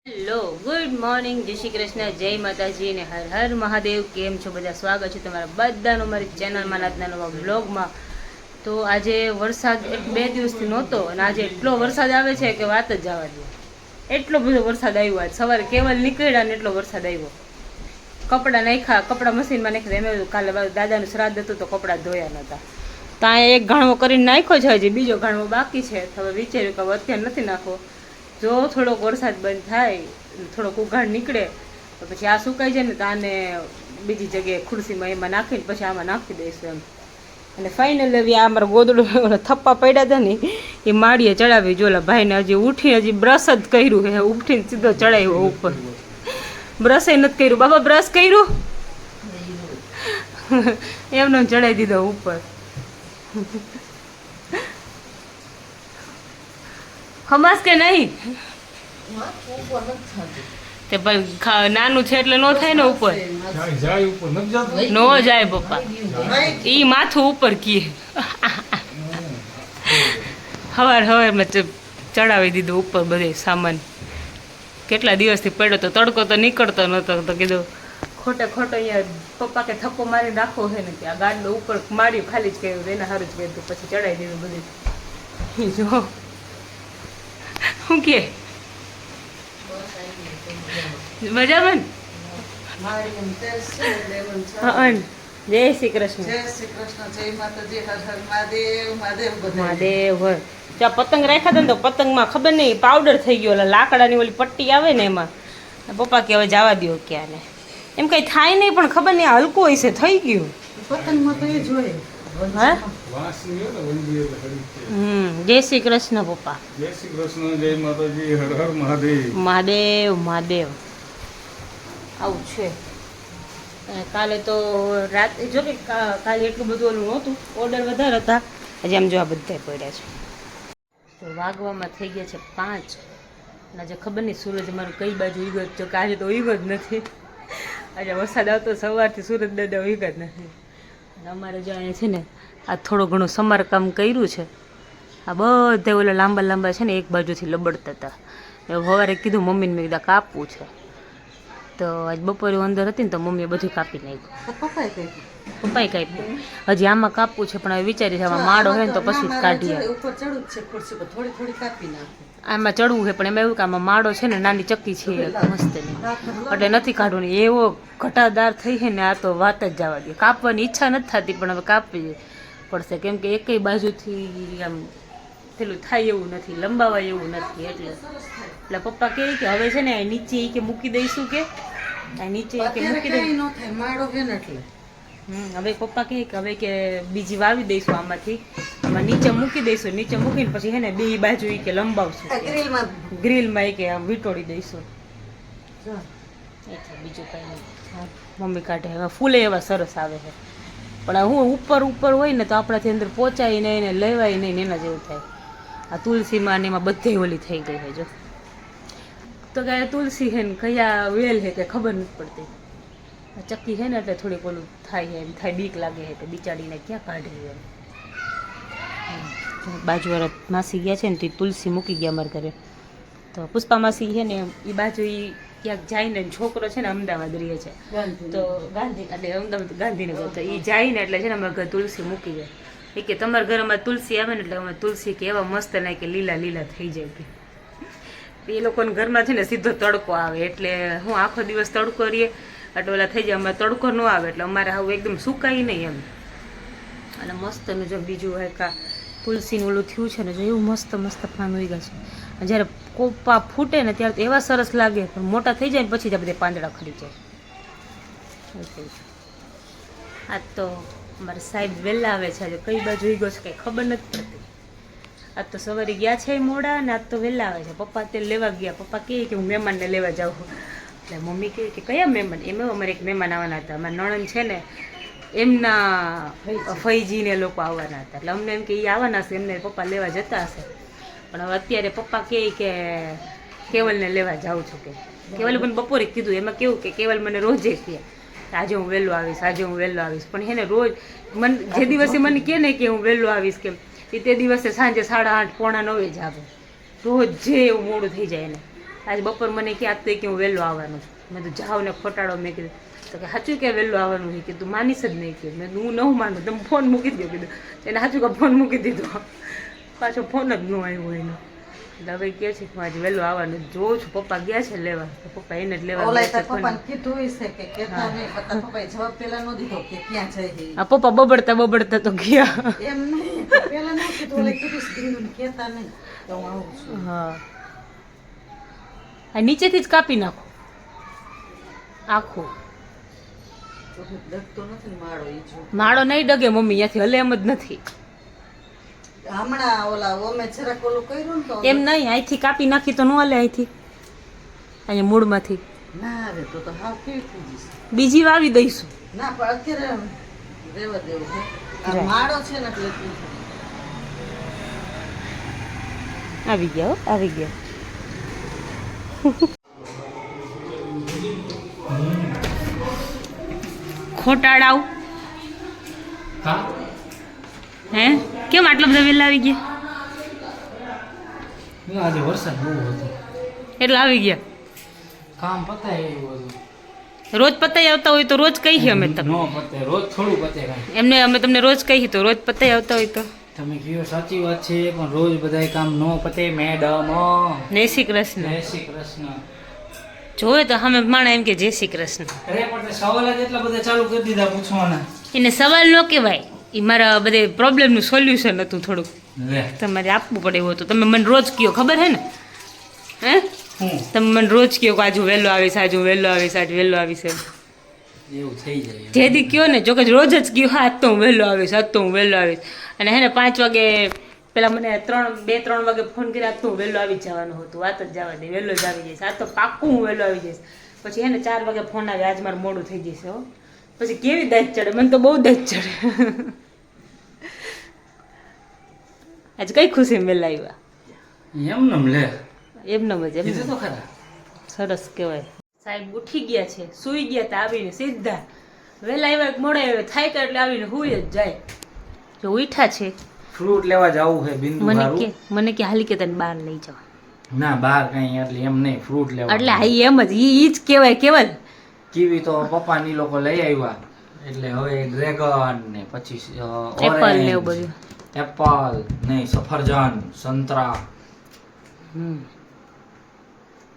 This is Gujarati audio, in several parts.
હેલો ગુડ મોર્નિંગ, જય શ્રી કૃષ્ણ, જય માતાજી ને હર હર મહાદેવ. કેમ છો બધા? સ્વાગત છે તમારા બધાનું મારી ચેનલમાં, આજના નવા બ્લોગમાં. તો આજે વરસાદ બે દિવસથી નહોતો અને આજે એટલો વરસાદ આવે છે કે વાત જ જવા દે. એટલો બધો વરસાદ આવ્યો આજ સવારે કેવલ નીકળ્યા ને એટલો વરસાદ આવ્યો. કપડાં નાખ્યા, કપડાં મશીનમાં નાખ્યા. એમ કાલે દાદાનું શ્રાદ્ધ હતું તો કપડાં ધોયા નહોતા. તો અહીંયા એક ઘાણવો કરીને નાખ્યો છે, હજી બીજો ઘાણવો બાકી છે. હવે વિચાર્યું કે અત્યારે નથી નાખવો, જો થોડોક વરસાદ બંધ થાય, થોડોક ઉઘાડ નીકળે તો પછી આ સુકાઈ જાય ને તો આને બીજી જગ્યાએ ખુરશીમાં એમાં નાખીને પછી આમાં નાખી દઈશું એમ. અને ફાઇનલ હવે આ અમારા ગોદડું થપ્પા પડ્યા હતા ને એ માળીએ ચડાવી. જોલા ભાઈને હજી ઉઠી હજી બ્રશ જ કર્યું હે, ઉઠીને સીધો ચડાવ્યો ઉપર. બ્રશે નથી કર્યું બાબા, બ્રશ કર્યું એમને ચડાવી દીધો ઉપર. ખમાસ કે નહીં તે પણ નાનું છે એટલે નો થાય ને ઉપર, નો જાય પપ્પા, ઈ માથું ઉપર કીએ. હવાર મેં ચડાવી દીધું ઉપર બધે સામાન. કેટલા દિવસથી પડ્યો તો, તડકો તો નીકળતો નતો તો કીધું ખોટે ખોટો અહીંયા પપ્પા કે થપ્પો મારીને રાખવો છે ને ત્યાં ગાડલો ઉપર માર્યું, ખાલી જ કર્યું, એને સારું જ કર્યું, પછી ચડાવી દીધું બધું. જો શું કે મજામાં ને? જય શ્રી કૃષ્ણ, જય શ્રી કૃષ્ણ, જય માતાજી, હર હર મહાદેવ. મહાદેવ હોય ત્યાં પતંગ રાખ્યા હતા ને તો પતંગમાં ખબર નહીં પાવડર થઈ ગયો, લાકડાની ઓલી પટ્ટી આવે ને એમાં. પપ્પા કે હવે જવા દો ક્યાં ને એમ કઈ થાય નહીં, પણ ખબર નહીં હલકું હોય છે, થઈ ગયું પતંગમાં તો એ જોઈએ. હા જય શ્રી કૃષ્ણ પપ્પા, જય શ્રી કૃષ્ણ, જય માતાજી, હર હર મહાદેવ. મહાદેવ મહાદેવ આવું છે. કાલે તો રાતે જો કે કાલે એટલું બધું ઓલું નહોતું, ઓર્ડર વધારે હતા. આજે આમ જો આ બધા પડ્યા છે. તો વાગવામાં થઈ ગયા છે 5. આજે ખબર નહીં સૂરજ અમારું કઈ બાજુ ઉગ્યો, જો કે આજે તો ઉગ્યો જ નથી. આજે વરસાદ આવતો સવારથી સૂરજ દાદા ઉગ્યા જ નથી. અને અમારે જો અહીંયા છે ને આ થોડું ઘણું સમારકામ કર્યું છે. આ બધા ઓલા લાંબા લાંબા છે ને એક બાજુથી લબડતા હતા. સવારે કીધું મમ્મીને, મેં કીધા કાપવું છે. તો આજ બપોરે અંદર હતી ને તો મમ્મીએ બધું કાપી નાખ્યું. પપ્પાએ કાપ્યું. હજી આમાં કાપવું છે પણ હવે વિચારી છે આમાં માળો હોય ને તો પછી જ કાઢીએ. આમાં ચડવું છે પણ એમાં એવું કે આમાં માળો છે ને નાની ચક્કી છે મસ્તની, એટલે નથી કાઢવું. એવો ઘટાદાર થઈ છે ને આ તો વાત જ જવા દે. કાપવાની ઈચ્છા નથી થતી પણ હવે કાપવી પડશે, કેમ કે એકેય બાજુથી આમ પેલું થાય એવું નથી, લંબાવાય એવું નથી. એટલે પપ્પા કહે કે હવે છે ને નીચે કે મૂકી દઈશું, કે નીચે કે મૂકી દઈશું માળો છે ને એટલે. હવે પપ્પા કહે કે હવે કે બીજી વાવી દઈશું આમાંથી, આમાં નીચે મૂકી દઈશું. નીચે મૂકીને પછી હે ને બે બાજુ કે લંબાવશું, ગ્રીલમાં કે આમ વીંટોળી દઈશું. એટલે બીજું કંઈ નહીં. મમ્મી કાઢે. હવે ફૂલે એવા સરસ આવે છે, પણ હું ઉપર હોય ને તો આપણાથી અંદર પહોંચાય નહીં ને લેવાય નહીં ને એના જેવું થાય. આ તુલસીમાં ને એમાં બધે ઓલી થઈ ગઈ છે. જો તો કે તુલસી છે ને કયા વેલ છે કે ખબર નથી પડતી. આ ચક્કી છે ને એટલે થોડીક ઓલું થાય એમ થાય, બીક લાગે છે કે બિચારીને ક્યાં કાઢવી એમ. બાજુવાળા માસી ગયા છે ને તો તુલસી મૂકી ગયા અમારા ઘરે. તો પુષ્પા માસી છે ને એ બાજુ એ ક્યાંક જાય ને, છોકરો છે ને અમદાવાદ રહે છે તો ગાંધી એટલે અમદાવાદ ગાંધીનગર, તો એ જાય ને એટલે છે ને અમારા ઘર તુલસી મૂકી જાય. એ કે તમારા ઘરમાં તુલસી આવે ને એટલે અમે તુલસી કે એવા મસ્ત નાય કે લીલા લીલા થઈ જાય. કે એ લોકોને ઘરમાં છે ને સીધો તડકો આવે એટલે હું આખો દિવસ તડકો રહીએ એટલે ઓલા થઈ જાય. અમારે તડકો ન આવે એટલે અમારે આવું એકદમ સુકાય નહીં એમ. અને મસ્તનું જો બીજું હોય કા તુલસીનું ઓલું થયું છે ને, જો એવું મસ્ત મસ્ત પાન ઉગ્યા છે. જ્યારે કોપા ફૂટે ને ત્યારે તો એવા સરસ લાગે, પણ મોટા થઈ જાય ને પછી ત્યાં બધે પાંદડા ખરી જાય. આ તો અમારા સાહેબ વહેલા આવે છે. આજે કઈ બાજુ ઉગ્યો છે કંઈ ખબર નથી પડતી. આજ તો સવારે ગયા છે મોડા ને આજ તો વહેલા આવે છે. પપ્પા તે લેવા ગયા. પપ્પા કહે કે હું મહેમાનને લેવા જાઉં. એટલે મમ્મી કહે કે કયા મહેમાન? એમાં અમારે એક મહેમાન આવવાના હતા. અમારા નણંદ છે ને એમના ફઈજીને લોકો આવવાના હતા, એટલે અમને એમ કે એ આવવાના છે, એમને પપ્પા લેવા જતા હશે. પણ હવે અત્યારે પપ્પા કહે કે કેવલને લેવા જાઉં છું. કે કેવલે મને બપોરે કીધું. એમાં કેવું કે કેવલ મને રોજે કહે આજે હું વહેલો આવીશ, આજે હું વહેલો આવીશ. પણ એને રોજ મને જે દિવસે મને કહે ને કે હું વહેલો આવીશ કેમ તે દિવસે સાંજે 8:30 પોણા 9 જ આવે. રોજ જે એવું મોડું થઈ જાય એને. આજે બપોર મને કે આપતે કે હું વહેલો આવવાનું છું. મેં તો જાઉં ને ખોટાડો મેં કીધું તો કે સાચું કે વહેલો આવવાનું છે કે તું માનીશ જ નહીં કે મેં હું ન માનું તમે ફોન મૂકી દો કીધું એને સાચું કે ફોન મૂકી દીધો પાછો ફોન જ ન આવ્યો એનો. એટલે હવે કહે છે કે હું આજે વહેલો આવવાનું જોઉં છું. પપ્પા ગયા છે લેવા તો પપ્પા એને જ લેવા ઓલા ગયા છે. પપ્પાને કીધું હશે કે કહેતા નહીં, પણ પપ્પાએ જવાબ પેલા નો દીધો કે ક્યાં જાય છે. આ પપ્પા બબડતા તો ગયા. એમ નહીં, પેલા નો કીધું, ઓલે કીધું છે દીનું કહેતા નહીં તો હું આવું છું. હા આ નીચેથી જ કાપી નાખો આખું. તો હું ડગતો નથી ને માળો ઈ જો. માળો નહીં ડગે મમ્મી, અહીંયાથી હલે એમ જ નથી. હમણાં ઓલા ઓમે જરાક ઓલું કર્યું ને તો એમ નહીં, અહીંથી કાપી નાખી તો ન હલે. અહીંથી અહીંયા મૂળમાંથી ના આવે તો હાવ કેવી થઈ જશે. બીજી વાવી દઈશું. ના પણ અત્યારે રેવા દેવું છે. આ માળો છે ને એટલે કેવું થાય. આવી ગયા હો, આવી ગયા. ખોટાડાવ હા હે કેમ આટલા બધા વહેલા આવી ગયા? આજે વરસાદ બહુ હતો, એટલે આવી ગયા. કામ પતાય એવું હતું. રોજ પતાઈ આવતા હોય તો રોજ કહીએ અમે તમને. નો પતે, રોજ થોડું પતે કાંઈ. એમને અમે તમને રોજ કહીએ તો રોજ પતાઈ આવતા હોય તો. તમે કયો સાચી વાત છે, પણ રોજ બધાય કામ નો પતે મેડમ. જય શ્રી કૃષ્ણ. જય શ્રી કૃષ્ણ. જોવે તો અમે માણા એમ કે જય શ્રી કૃષ્ણ. અરે પણ તે સવાલ જ એટલા બધા ચાલુ કરી દીધા પૂછવાના. એને સવાલ ન કહેવાય, એ મારા બધે પ્રોબ્લેમનું સોલ્યુશન હતું થોડુંક. લે તમારે આપવું પડે એવું હતું. તમે મને રોજ કયો, ખબર હે ને? હે હું તમે મને રોજ કયો કે આજુ વહેલો આવીશ, આજુ વહેલો આવીશ, આજે વહેલો આવીશ એમ. એવું થઈ જાય. જે દી કયો ને જો કે રોજ જ કયો હા આજ તો હું વહેલો આવીશ, આજ તો હું વહેલો આવીશ. અને હે ને 5 વાગે પેલા મને 2-3 વાગે ફોન કરી આજ તો હું વહેલો આવી જ જવાનું હતું. વાત જ જવા દે, વહેલો જ આવી જઈશ. આજ તો પાક્કું હું વહેલો આવી જઈશ. પછી હે ને 4 વાગે ફોન આવે આજ મારું મોડું થઈ જશે હો. પછી કેવી દાજ ચડે, મને તો બહુ દાજ ચડે. આજે કઈ ખુશી વહેલા આવ્યા? એમ લે એમને મજા કીધું તો ખરા. સરસ કહેવાય. સાહેબ ઉઠી ગયા છે, સૂઈ ગયા હતા, આવીને સીધા વહેલા આવ્યા મોડા આવ્યા થાય કે એટલે આવીને હુઈ જ જાય. જો ઉઠા છે ફ્રૂટ લેવા જવું છે બિંદુ હારું. મને કે હાલી કે તને બહાર લઈ જાવ. ના બહાર કઈ એટલે એમ નહીં, ફ્રૂટ લેવા. એટલે હા એમ જ ઈ જ કહેવાય. કેવલ કીવી તો પપ્પાની લોકો લઈ આવ્યા, એટલે હવે ડ્રેગન ને પછી એપલ ને એવું બધું. એપલ નહીં, સફરજન, સંતરા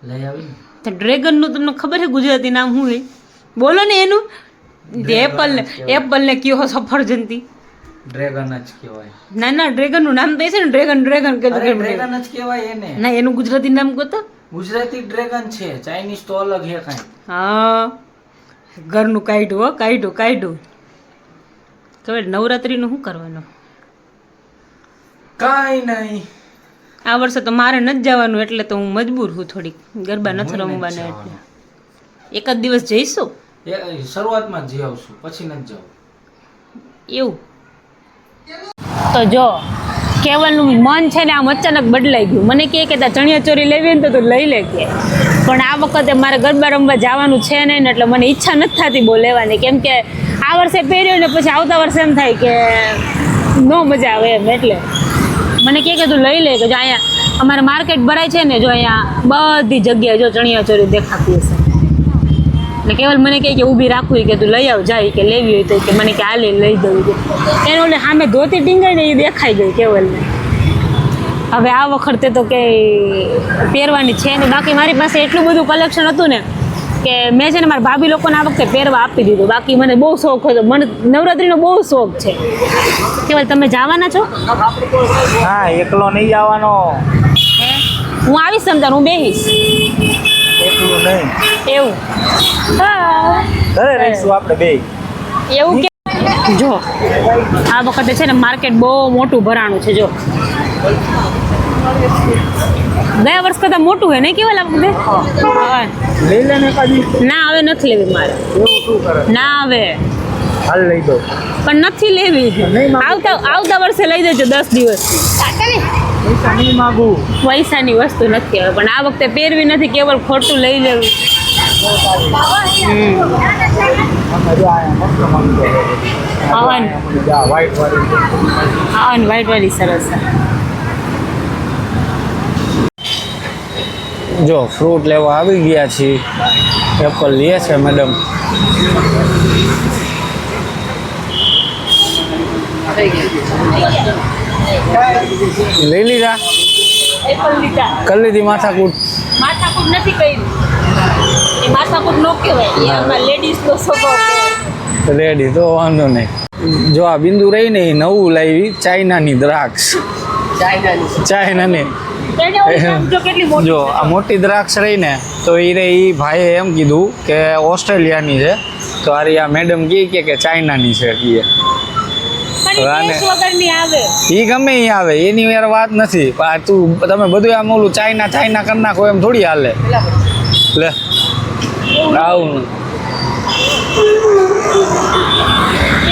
લઈ આવી ને. તો ડ્રેગન નું તમને ખબર છે ગુજરાતી નામ શું છે? બોલો ને એનું. એપલ ને કયો સફરજનથી ડ્રેગન જ કહેવાય. ના ના ડ્રેગન નું નામ તો છે ને ડ્રેગન કે અરે ડ્રેગન જ કહેવાય એને. ના એનું ગુજરાતી નામ કહો તો. ગુજરાતી ડ્રેગન છે, ચાઇનીઝ તો અલગ છે કાંઈ. હા ઘરનું કાઢ્યું હો, કાઢ્યું. ખબર નવરાત્રીનું શું કરવાનું? કાંઈ નહીં. આ વર્ષે તો મારે નથી જવાનું એટલે તો હું મજબૂર છું થોડીક. ગરબા નથી રમવાના એટલે એક જ દિવસ જઈશું. શરૂઆતમાં જ જઈ આવશું, પછી નથી જવું. એવું તો જો કેવલનું મન છે ને આમ અચાનક બદલાઈ ગયું. મને કહે કે ત્યાં ચણિયા ચોરી લેવી ને તો તું લઈ લે કે, પણ આ વખતે મારે ગરબા રમવા જવાનું છે નહીં ને એટલે મને ઈચ્છા નથી થતી બહુ લેવાની. કેમ કે આ વર્ષે પહેર્યો ને પછી આવતા વર્ષે એમ થાય કે નો મજા આવે એમ. એટલે મને કહે કે તું લઈ લે કે જો અહીંયા અમારે માર્કેટ ભરાય છે ને, જો અહીંયા બધી જગ્યાએ જો ચણિયા ચોરી દેખાતી હશે. એટલે કેવલ મને કહે કે ઊભી રાખવું કે તું લઈ આવ જાય કે લેવી હોય તો કે મને કે આ લઈ દઉં. એને ઓલે સામે ધોતી ટીંગાઈ ને એ દેખાઈ ગઈ કેવલને. હવે આ વખતે તો કે પહેરવાની છે ને. બાકી મારી પાસે એટલું બધું કલેક્શન હતું ને કે મેં છે ને મારા ભાભી લોકોને આ વખતે પહેરવા આપી દીધું. બાકી મને બહુ શોખ હતો, મને નવરાત્રીનો બહુ શોખ છે. કેવલ તમે જવાના છો? હા એકલો નહીં જવાનો. હે હું આવીશ તમ તાર, હું બેહીશ. એકલું નહીં, એવું હા ઘરે રહીશું આપણે બે. એવું કે જો આ વખતે છે ને માર્કેટ બહુ મોટું ભરાણું છે. જો ગયા વર્ષ કરતા મોટું હે નહીં કેવલ આ વખતે? લઈ લે ને કાજી. ના હવે નથી લેવી મારે. એવું શું કરે? ના હવે હાલ લઈ દો. પણ નથી લેવી. આવતા વર્ષે લઈ દેજો 10 દિવસ. પૈસા નહીં માંગુ. પૈસાની વસ્તુ નથી હવે, પણ આ વખતે પહેરવી નથી, કેવલ ખોટું લઈ લેવું. વાઈટ વાળી સરસ. જો ફ્રૂટ લેવા આવી ગયા છીએ. એપલ લે છે મેડમ. લઈ લીધા? એપલ લીધા. કરી લીધી માથાકૂટ? માથાકૂટ નથી કરી. એ માથાકૂટ નો કહેવાય, એ આમાં લેડીઝનો સ્વભાવ કહેવાય. રેડી, તો વાંધો નહીં. જો આ બિંદુ રહી ને એ નવું લાવી ચાઇનાની દ્રાક્ષ. ચાઇનાની તેને ઓલી જો કેટલી મોટી જો આ મોટી દ્રાક્ષ રહી ને તો એ ભાઈએ એમ કીધું કે ઓસ્ટ્રેલિયાની છે. તો આ મેડમ કે ચાઇનાની છે. પણ ટેસ્ટ વગરની આવે. એ ગમે એ આવે એની યાર વાત નથી. પણ તમે બધું આમ ઓલું ચાઇના કરી નાખો એમ થોડી હાલે. લે આવું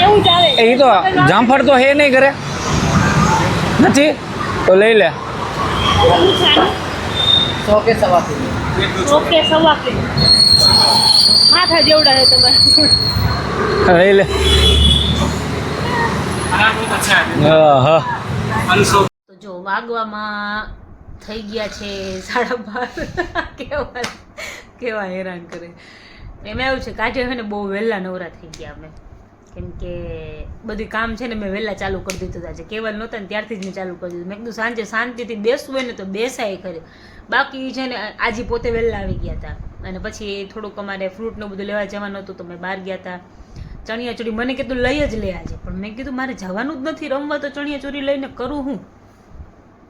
એવું જ આવે. એ તો જામફળ તો હે નહીં કરે નથી તો લઈ લે. ઓકે, સવા કિલો. માથા જેવડા છે તમારે. લઈ લે. તો જો વાગવામાં થઈ ગયા છે 12:30. કેવા હેરાન કરે. એમાં એવું છે કે આજે છે ને બહુ વહેલા નવરા થઈ ગયા અમે, કેમ કે બધું કામ છે ને મેં વહેલા ચાલુ કરી દીધું. આજે કેવલ નહોતા ને ત્યારથી જ મેં ચાલુ કરી દીધું. મેં કીધું સાંજે શાંતિથી બેસવું હોય ને તો બેસાય ખરે. બાકી છે ને આજે પોતે વહેલા આવી ગયા હતા અને પછી થોડુંક અમારે ફ્રૂટનું બધું લેવા જવાનું હતું તો મેં બહાર ગયા હતા. ચણિયાચોળી મને કીધું લઈ જ લે આજે, પણ મેં કીધું મારે જવાનું જ નથી રમવા, તો ચણિયાચોળી લઈને કરું હું.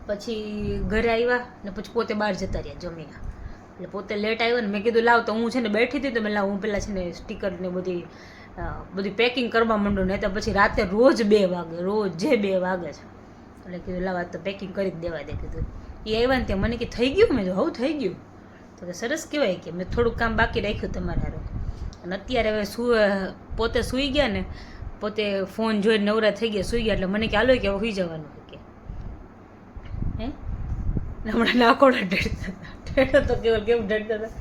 પછી ઘરે આવ્યા ને પછી પોતે બહાર જતા રહ્યા જમીને. એટલે પોતે લેટ આવ્યો ને મેં કીધું લાવ, તો હું છે ને બેઠી હતી તો મેં લાવ હું પેલા છે ને સ્ટીકર ને બધી પેકિંગ કરવા માંડું ને તો પછી રાતે રોજ 2 વાગે, રોજ 2 વાગે છે. એટલે કીધું લાવ તો પેકિંગ કરી જ દેવા દે. કીધું એ આવ્યા ને ત્યાં મને કે થઈ ગયું. મેં હવે થઈ ગયું તો કે સરસ કહેવાય કે મેં થોડુંક કામ બાકી રાખ્યું તમારે હારું. અને અત્યારે હવે પોતે સૂઈ ગયા ને, પોતે ફોન જોઈને નવરા થઈ ગયા, સૂઈ ગયા. એટલે મને કે હાલો કે હવે સુઈ જવાનું કે હે હમણાં નાકોડા ઢેડતા તો કેવું ઢેડતા હતા.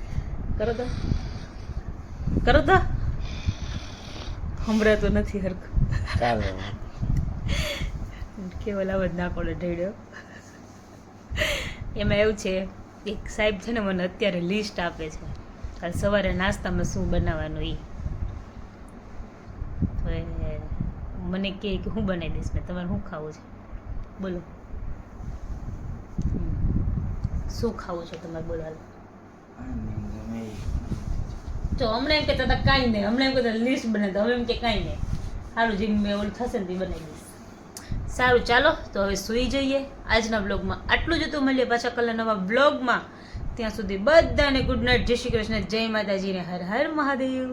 કરો તો હમણાં તો નથી હરખું. કેવલ આવા જ નાકોડો ઢેડ્યો. એમાં એવું છે એક સાહેબ છે ને મને અત્યારે લિસ્ટ આપે છે કાલ સવારે નાસ્તામાં શું બનાવવાનું. એ મને કહે કે હું બનાવી દઈશ ને તમારે શું ખાવું છે બોલો, શું ખાવું છે તમારે બોલો. જો હમણાં એમ કહેતા હતા કાંઈ નહીં, હમણાં એમ કહેતા લિસ્ટ બનાવતા, હવે એમ કે કાંઈ નહીં. સારું જેમ મેં ઓલું થશે ને તે બનાવી દઈશ. સારું ચાલો તો હવે સૂઈ જઈએ. આજના બ્લોગમાં આટલું જ હતું. મળીએ પાછા કાલે નવા બ્લોગમાં. ત્યાં સુધી બધાને ગુડ નાઇટ, જય શ્રી કૃષ્ણ, જય માતાજી ને હર હર મહાદેવ.